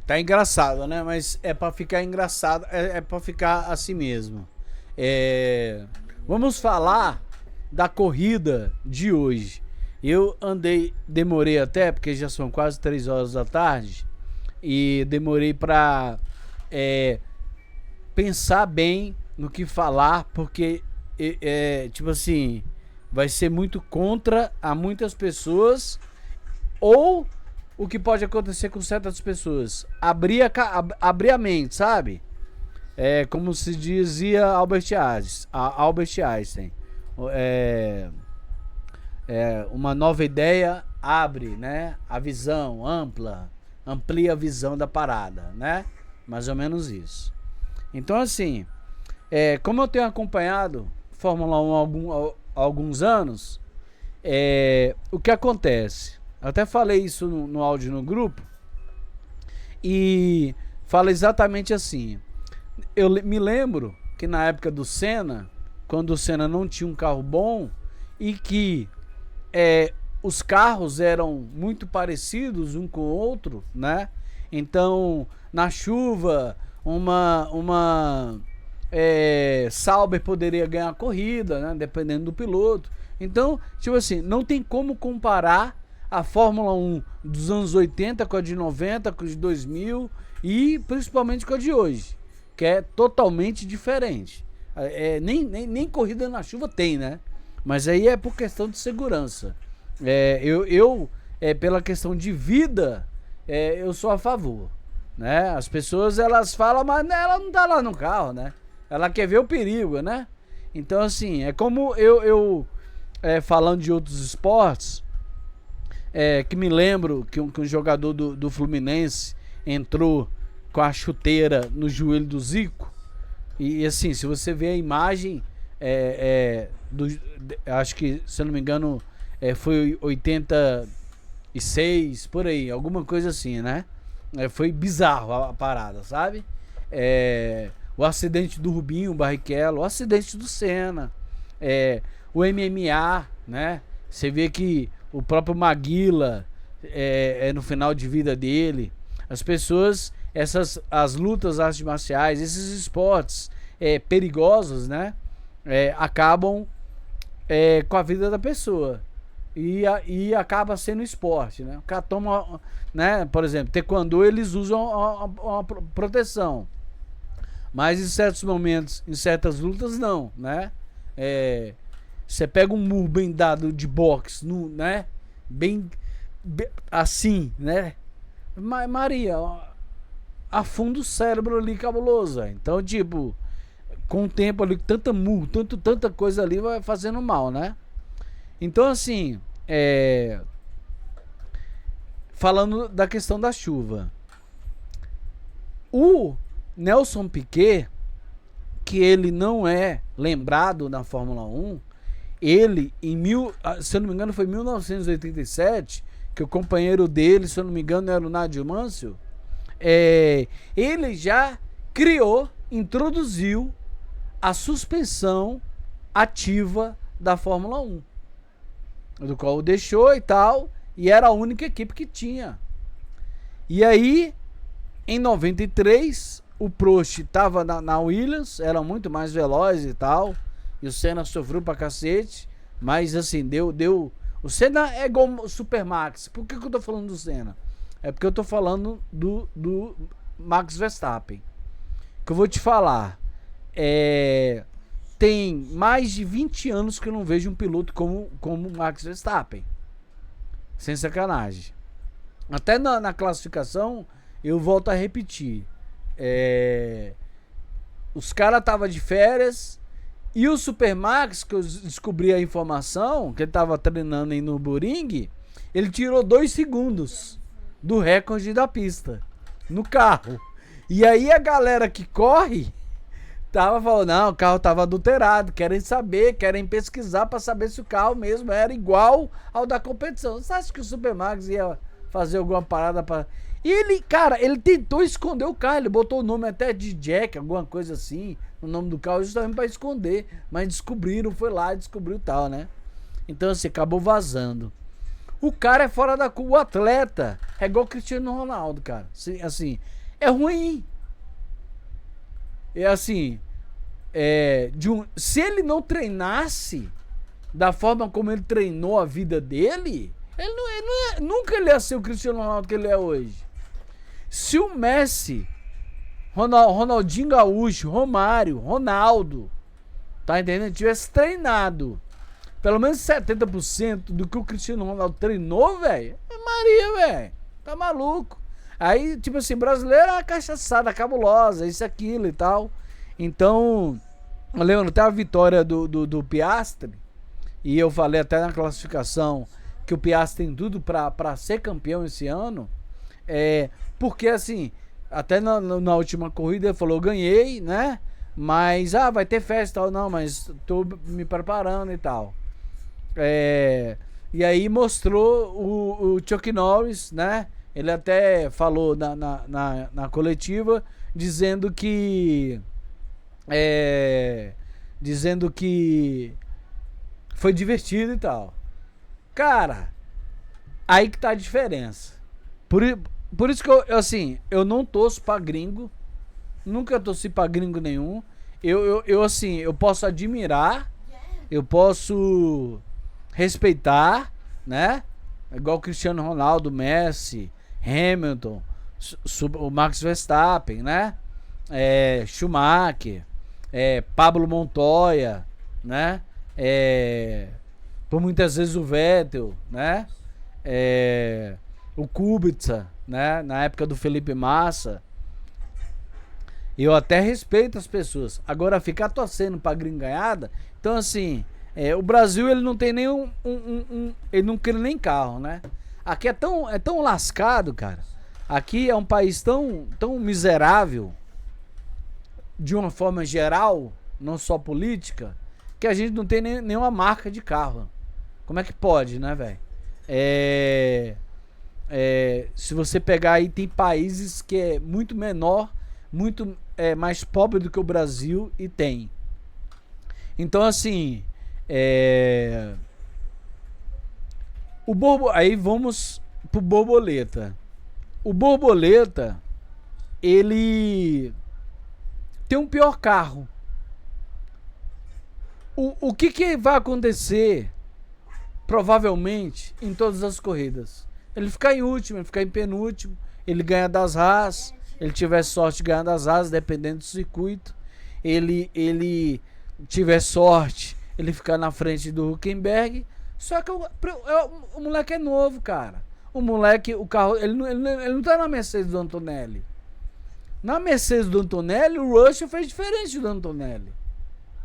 Tá engraçado, né? Mas é pra ficar engraçado, é pra ficar assim mesmo. É, vamos falar da corrida de hoje. Eu andei, demorei até, porque já são quase 3 horas da tarde, e demorei pra é, pensar bem no que falar, porque tipo assim, vai ser muito contra a muitas pessoas, ou o que pode acontecer com certas pessoas, abrir a mente, sabe? É como se dizia Albert Einstein. É, uma nova ideia abre, né? A visão ampla, amplia a visão da parada, né? Mais ou menos isso. Então, assim, como eu tenho acompanhado Fórmula 1 há alguns anos, o que acontece? Eu até falei isso no áudio no grupo e fala exatamente assim. Eu me lembro que na época do Senna, quando o Senna não tinha um carro bom e que os carros eram muito parecidos um com o outro, né? Então, na chuva, uma Sauber poderia ganhar a corrida, né? Dependendo do piloto. Então, tipo assim, não tem como comparar a Fórmula 1 dos anos 80 com a de 90, com a de 2000 e principalmente com a de hoje, que é totalmente diferente. Nem corrida na chuva tem, né? Mas aí é por questão de segurança. Pela questão de vida, eu sou a favor, né? As pessoas, elas falam, mas ela não tá lá no carro, né? Ela quer ver o perigo, né? Então, assim, é como falando de outros esportes, que me lembro que um jogador do Fluminense entrou com a chuteira no joelho do Zico. E assim, se você vê a imagem, acho que, se eu não me engano, foi 86, por aí, alguma coisa assim, né? Foi bizarro a parada, sabe? O acidente do Rubinho Barrichello, o acidente do Senna, o MMA, né? Você vê que o próprio Maguila, no final de vida dele, as pessoas, as lutas artes marciais, esses esportes perigosos, né? Acabam com a vida da pessoa. E acaba sendo esporte, né? O cara toma, né? Por exemplo, taekwondo, eles usam uma proteção. Mas em certos momentos, em certas lutas, não, né? Você pega um murro bem dado de boxe, né? Bem assim, né? Maria, afunda o cérebro ali cabuloso. Então, tipo, com o tempo ali, tanta murro, tanta coisa ali vai fazendo mal, né? Então, assim, falando da questão da chuva, o Nelson Piquet, que ele não é lembrado na Fórmula 1, ele, se eu não me engano, foi em 1987, que o companheiro dele, se eu não me engano, era o Nádio Mansell, ele já introduziu a suspensão ativa da Fórmula 1, do qual deixou e tal, e era a única equipe que tinha. E aí, em 93, o Prost estava na Williams, era muito mais veloz e tal, e o Senna sofreu pra cacete, mas assim, deu. O Senna é igual o Supermax. Por que eu tô falando do Senna? É porque eu tô falando do Max Verstappen. Que eu vou te falar. Tem mais de 20 anos que eu não vejo um piloto como o Max Verstappen. Sem sacanagem. Até na classificação, eu volto a repetir. Os caras estavam de férias. E o Supermax, que eu descobri a informação, que ele tava treinando em Nürburgring, ele tirou 2 segundos do recorde da pista, no carro. E aí a galera que corre tava falando, não, o carro tava adulterado, querem pesquisar para saber se o carro mesmo era igual ao da competição. Você acha que o Supermax ia fazer alguma parada para... E ele, cara, ele tentou esconder o carro, ele botou o nome até de Jack, alguma coisa assim, no nome do carro, justamente pra esconder. Mas descobriram, foi lá e descobriu tal, né? Então, assim, acabou vazando. O cara é fora da curva. O atleta é igual o Cristiano Ronaldo, cara. Assim, é ruim. É assim, se ele não treinasse da forma como ele treinou a vida dele, nunca ele ia ser o Cristiano Ronaldo que ele é hoje. Se o Messi, Ronaldinho Gaúcho, Romário, Ronaldo, tá entendendo? Tivesse treinado pelo menos 70% do que o Cristiano Ronaldo treinou, velho, é Maria, velho. Tá maluco. Aí, tipo assim, brasileiro é uma cachaçada cabulosa, isso, aquilo e tal. Então, eu lembro até a vitória do Piastri, e eu falei até na classificação que o Piastri tem tudo pra ser campeão esse ano. Porque assim, até na última corrida ele falou, ganhei, né? Mas, vai ter festa e tal. Não, mas tô me preparando e tal. E aí mostrou o Chuck Norris, né? Ele até falou na coletiva, dizendo que foi divertido e tal. Cara, aí que tá a diferença. Por isso que eu não torço pra gringo. Nunca torci pra gringo nenhum. Eu posso admirar, eu posso respeitar, né? Igual o Cristiano Ronaldo, Messi, Hamilton, o Max Verstappen, né? Schumacher, Pablo Montoya, né? Por muitas vezes o Vettel, né? O Kubica, né? Na época do Felipe Massa. Eu até respeito as pessoas. Agora, ficar torcendo pra gringaiada. Então, assim, o Brasil, ele não tem nem ele não cria nem carro, né? Aqui é tão lascado, cara. Aqui é um país tão miserável, de uma forma geral, não só política, que a gente não tem nenhuma marca de carro. Como é que pode, né, velho? Se você pegar aí, tem países que é muito menor, muito mais pobre do que o Brasil, e tem. Então, assim, aí vamos pro Borboleta. O Borboleta, ele tem um pior carro. O que vai acontecer, provavelmente, em todas as corridas? Ele ficar em último, ele ficar em penúltimo, ele ganha das Haas, ele tiver sorte de ganhar das Haas, dependendo do circuito. Ele tiver sorte, ele ficar na frente do Hülkenberg. Só que o moleque é novo, cara. O carro, ele não tá na Mercedes do Antonelli. Na Mercedes do Antonelli, o Russell fez diferente do Antonelli,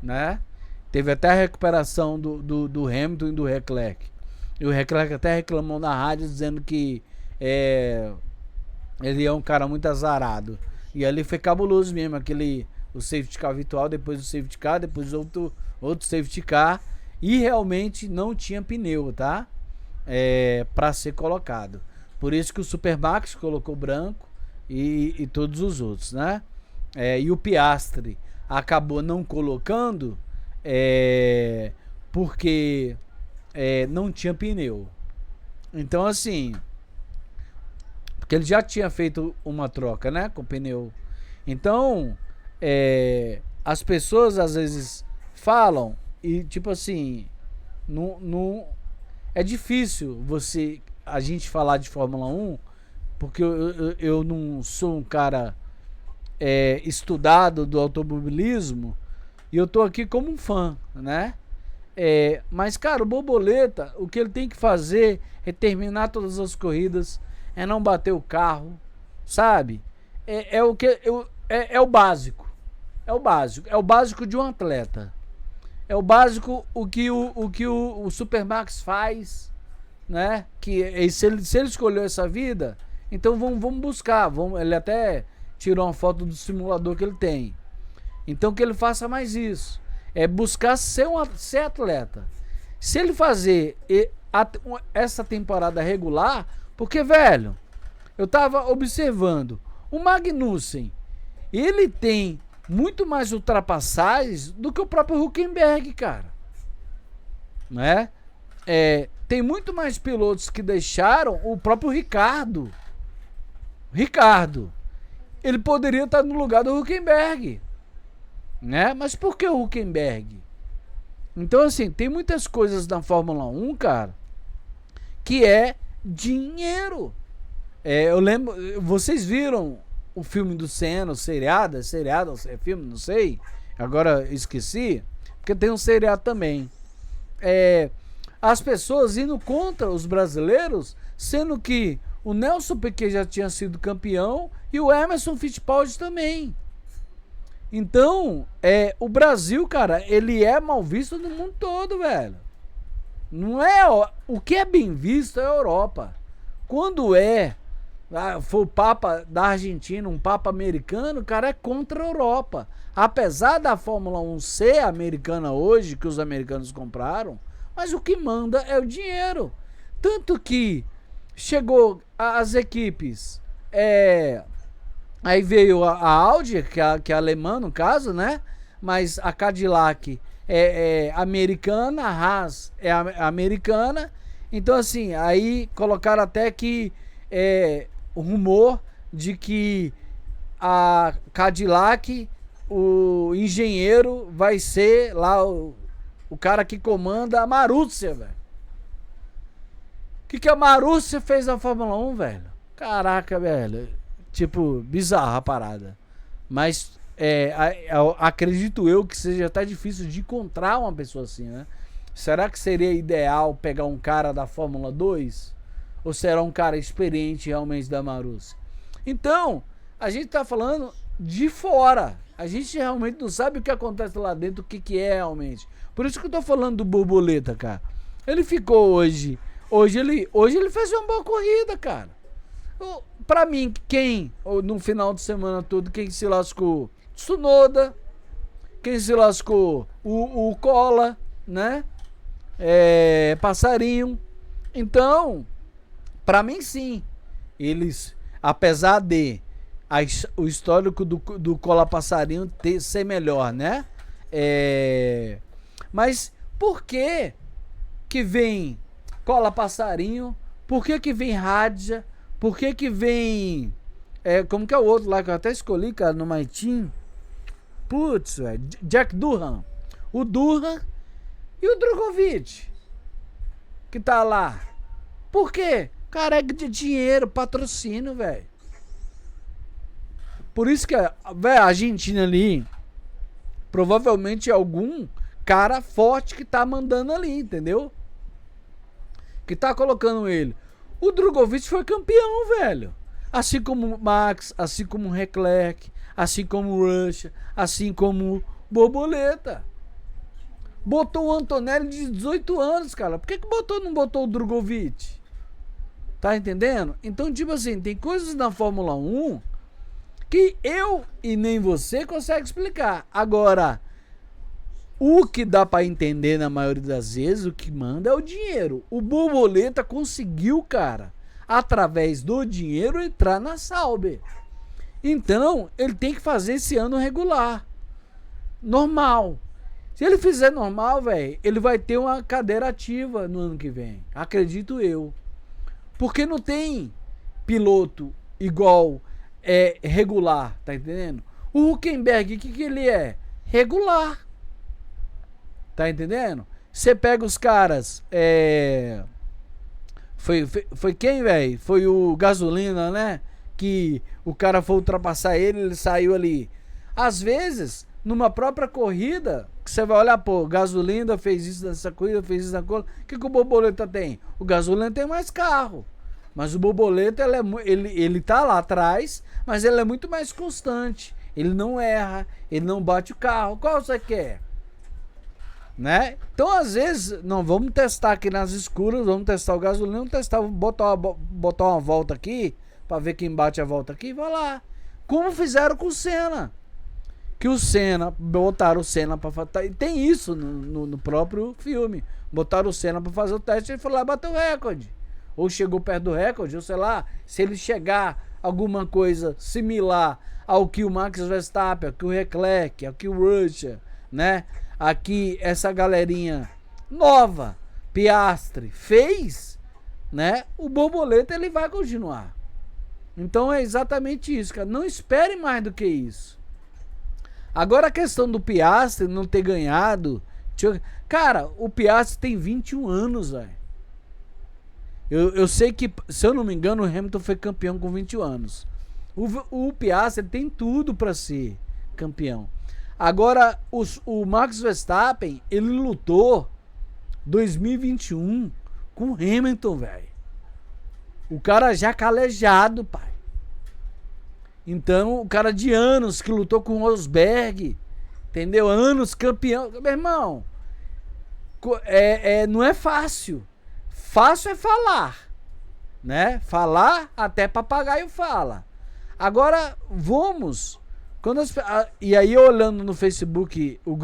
né? Teve até a recuperação do Hamilton e do Leclerc. E o Leclerc até reclamou na rádio, dizendo que ele é um cara muito azarado. E ali foi cabuloso mesmo, o safety car virtual, depois o safety car, depois outro safety car. E realmente não tinha pneu, tá? Para ser colocado. Por isso que o Supermax colocou branco e todos os outros, né? E o Piastri acabou não colocando porque não tinha pneu. Então, assim, porque ele já tinha feito uma troca, né, com pneu. Então, as pessoas às vezes falam e, tipo assim, não é difícil a gente falar de Fórmula 1, porque eu não sou um cara estudado do automobilismo, e eu tô aqui como um fã, né? Mas, cara, o Borboleta, o que ele tem que fazer é terminar todas as corridas, não bater o carro, sabe? É o básico. É o básico de um atleta. É o básico o que o Supermax faz, né? Que se ele escolheu essa vida, então vamos buscar. Ele até tirou uma foto do simulador que ele tem. Então que ele faça mais isso. Buscar ser atleta. Se ele fazer essa temporada regular, porque, velho, eu tava observando, o Magnussen, ele tem muito mais ultrapassagens do que o próprio Hülkenberg, cara. Né? tem muito mais pilotos que deixaram. O próprio Ricardo, ele poderia estar no lugar do Hülkenberg, né? Mas por que o Hülkenberg? Então, assim, tem muitas coisas na Fórmula 1, cara, que é dinheiro. Eu lembro, vocês viram o filme do Senna, o seriado, filme, não sei, agora esqueci, porque tem um seriado também. As pessoas indo contra os brasileiros, sendo que o Nelson Piquet já tinha sido campeão e o Emerson Fittipaldi também. Então, o Brasil, cara, ele é mal visto no mundo todo, velho. Não é... O que é bem visto é a Europa. Quando foi o Papa da Argentina, um Papa americano, cara, é contra a Europa. Apesar da Fórmula 1 ser americana hoje, que os americanos compraram, mas o que manda é o dinheiro. Tanto que chegou as equipes... Aí veio a Audi, que é alemã no caso, né? Mas a Cadillac é americana, a Haas é americana. Então, assim, aí colocaram até que o rumor de que a Cadillac, o engenheiro, vai ser lá o cara que comanda a Marussia, velho. O que a Marussia fez na Fórmula 1, velho? Caraca, velho. Tipo, bizarra a parada. Mas acredito eu que seja até difícil de encontrar uma pessoa assim, né? Será que seria ideal pegar um cara da Fórmula 2? Ou será um cara experiente realmente da Marussia? Então, a gente tá falando de fora. A gente realmente não sabe o que acontece lá dentro, o que é realmente. Por isso que eu tô falando do Borboleta, cara. Ele ficou hoje. Hoje ele fez uma boa corrida, cara. Pra mim, no final de semana todo, quem se lascou? Tsunoda. Quem se lascou? O Cola, né? Passarinho. Então, pra mim sim. Eles, apesar de o histórico do Cola Passarinho ser melhor, né? Mas por que vem Cola Passarinho? Por que vem Radja? Por que vem... como que é o outro lá que eu até escolhi, cara, no My Team? Putz, velho. Jack Durham. O Durham e o Drogovic. Que tá lá. Por quê? Cara, de dinheiro, patrocínio, velho. Por isso que, velho, a Argentina ali, provavelmente algum cara forte que tá mandando ali, entendeu? Que tá colocando ele. O Drogovic foi campeão, velho. Assim como o Max, assim como o Leclerc, assim como o Russell, assim como o Borboleta. Botou o Antonelli de 18 anos, cara. Por que não botou o Drogovic? Tá entendendo? Então, tipo assim, tem coisas na Fórmula 1 que eu e nem você consegue explicar. Agora, o que dá pra entender na maioria das vezes, o que manda é o dinheiro. O Borboleta conseguiu, cara, através do dinheiro, entrar na Sauber. Então, ele tem que fazer esse ano regular. Normal. Se ele fizer normal, velho, ele vai ter uma cadeira ativa no ano que vem. Acredito eu. Porque não tem piloto igual regular, tá entendendo? O Hülkenberg, o que ele é? Regular. Tá entendendo? Você pega os caras. Foi quem, velho? Foi o Gasolina, né? Que o cara foi ultrapassar ele saiu ali. Às vezes, numa própria corrida, que você vai olhar, pô, Gasolina fez isso nessa corrida, fez isso na corrida. O que o Borboleta tem? O Gasolina tem mais carro. Mas o Borboleta, ele tá lá atrás, mas ele é muito mais constante. Ele não erra, ele não bate o carro. Qual você quer? Né? Então, às vezes, não, vamos testar aqui nas escuras, vamos testar o Gasolina, vamos testar, botar uma volta aqui, pra ver quem bate a volta aqui, vai lá. Como fizeram com o Senna. Que o Senna, botaram o Senna pra fazer, tem isso no próprio filme. Botaram o Senna pra fazer o teste, ele foi lá e bateu o recorde. Ou chegou perto do recorde, ou sei lá, se ele chegar alguma coisa similar ao que o Max Verstappen, ao que o Leclerc, ao que o Russell, né? Aqui, essa galerinha nova, Piastri fez, né? O Borboleta ele vai continuar. Então é exatamente isso, cara. Não espere mais do que isso. Agora a questão do Piastri não ter ganhado. Cara, o Piastri tem 21 anos, velho. Eu sei que, se eu não me engano, o Hamilton foi campeão com 21 anos. O Piastri tem tudo pra ser campeão. Agora, o Max Verstappen, ele lutou 2021 com o Hamilton, velho. O cara já calejado, pai. Então, o cara de anos que lutou com o Rosberg, entendeu? Anos campeão. Meu irmão, não é fácil. Fácil é falar, né? Falar até papagaio fala. Agora, vamos... e aí, olhando no Facebook o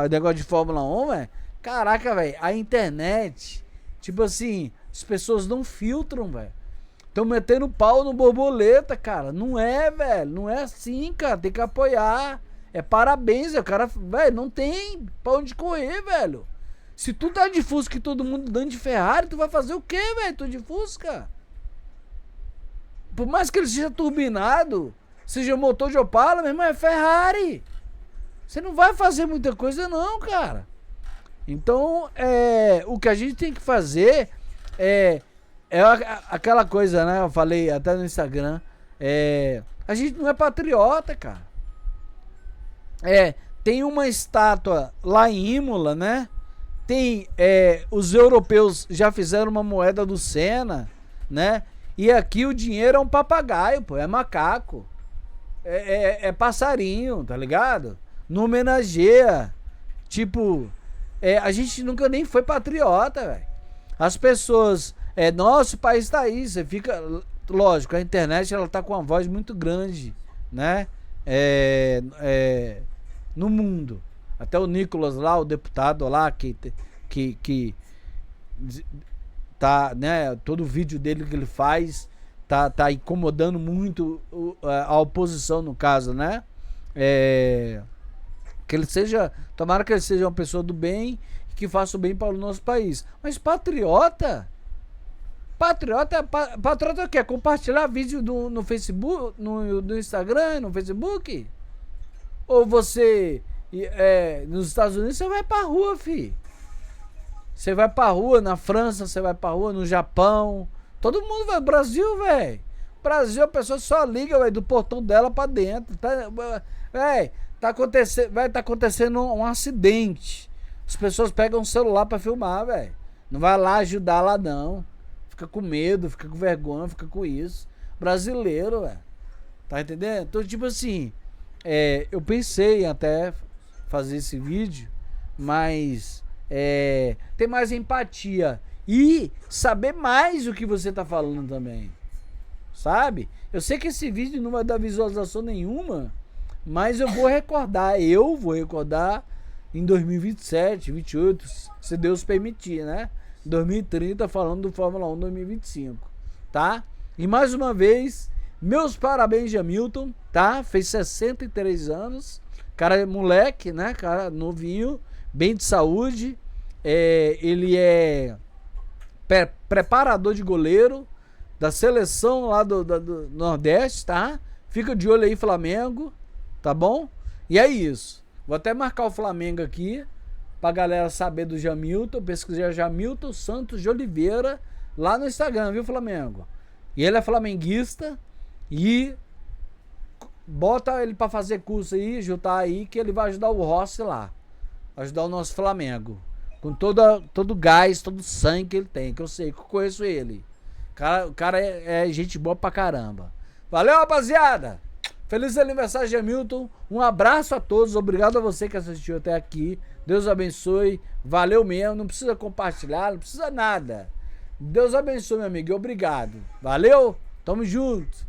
negócio de Fórmula 1, velho, caraca, velho, a internet, tipo assim, as pessoas não filtram, velho. Estão metendo pau no Borboleta, cara. Não é, velho. Não é assim, cara. Tem que apoiar. É parabéns, o cara, velho, não tem pra onde correr, velho. Se tu tá de Fusca e todo mundo dando de Ferrari, tu vai fazer o quê, velho? Tu de Fusca? Por mais que ele seja turbinado, seja motor de Opala, meu irmão, é Ferrari. Você não vai fazer muita coisa não, cara. Então, o que a gente tem que fazer é aquela coisa, né? Eu falei até no Instagram. A gente não é patriota, cara. Tem uma estátua lá em Imola, né? Tem, os europeus já fizeram uma moeda do Senna, né? E aqui o dinheiro é um papagaio, pô, é macaco. É passarinho, tá ligado? Não homenageia. Tipo, a gente nunca nem foi patriota, velho. As pessoas, nosso país tá aí, você fica... Lógico, a internet ela tá com uma voz muito grande, né? No mundo. Até o Nicolas lá, o deputado lá, que tá, né? Todo vídeo dele que ele faz tá incomodando muito a oposição, no caso, né? Que ele seja, tomara que ele seja uma pessoa do bem, que faça o bem para o nosso país. Mas patriota é o quê? Compartilhar vídeo no Facebook, no Instagram, no Facebook? Ou você, nos Estados Unidos, você vai pra rua, fi. Você vai pra rua, na França, você vai pra rua, no Japão. Todo mundo vai. Brasil, velho. Brasil, a pessoa só liga, velho, do portão dela pra dentro. Vai tá acontecendo um acidente. As pessoas pegam o celular pra filmar, velho. Não vai lá ajudar lá, não. Fica com medo, fica com vergonha, fica com isso. Brasileiro, velho. Tá entendendo? Então, tipo assim, eu pensei em até fazer esse vídeo, mas ter mais empatia e saber mais o que você tá falando também. Sabe? Eu sei que esse vídeo não vai dar visualização nenhuma, mas eu vou recordar em 2027, 2028, se Deus permitir, né? 2030, falando do Fórmula 1 2025, tá? E mais uma vez, meus parabéns, Jamilton, tá? Fez 63 anos, cara é moleque, né? Cara novinho, bem de saúde, ele é preparador de goleiro da seleção lá do Nordeste, tá? Fica de olho aí, Flamengo, tá bom? E é isso. Vou até marcar o Flamengo aqui, pra galera saber do Jamilton. Pesquisar Jamilton Santos de Oliveira lá no Instagram, viu, Flamengo? E ele é flamenguista e bota ele pra fazer curso aí, juntar aí, que ele vai ajudar o Rossi lá. Ajudar o nosso Flamengo. Com todo gás, todo sangue que ele tem, que eu sei, que eu conheço ele. O cara é gente boa pra caramba. Valeu, rapaziada! Feliz aniversário, Jamilton. Um abraço a todos. Obrigado a você que assistiu até aqui. Deus abençoe. Valeu mesmo. Não precisa compartilhar, não precisa nada. Deus abençoe, meu amigo. Obrigado. Valeu. Tamo junto.